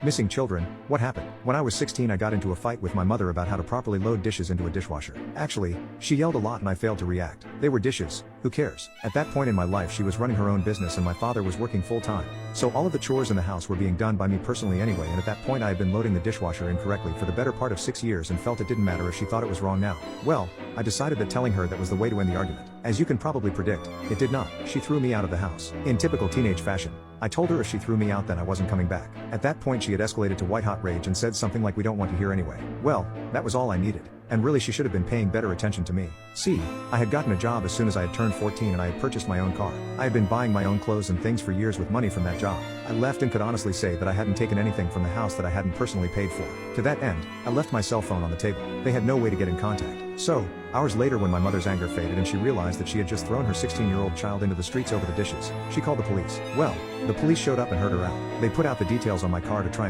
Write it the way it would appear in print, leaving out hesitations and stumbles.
Missing children, what happened? When I was 16 I got into a fight with my mother about how to properly load dishes into a dishwasher. Actually, she yelled a lot and I failed to react. They were dishes, who cares? At that point in my life she was running her own business and my father was working full time. So all of the chores in the house were being done by me personally anyway, and at that point I had been loading the dishwasher incorrectly for the better part of 6 years and felt it didn't matter if she thought it was wrong now. Well, I decided that telling her that was the way to end the argument. As you can probably predict, it did not. She threw me out of the house. In typical teenage fashion, I told her if she threw me out then I wasn't coming back. At that point she had escalated to white-hot rage and said something like we don't want to hear anyway. Well, that was all I needed. And really she should have been paying better attention to me. See, I had gotten a job as soon as I had turned 14 and I had purchased my own car. I had been buying my own clothes and things for years with money from that job. I left and could honestly say that I hadn't taken anything from the house that I hadn't personally paid for. To that end, I left my cell phone on the table. They had no way to get in contact. So, hours later when my mother's anger faded and she realized that she had just thrown her 16-year-old child into the streets over the dishes, she called the police. Well, the police showed up and heard her out. They put out the details on my car to try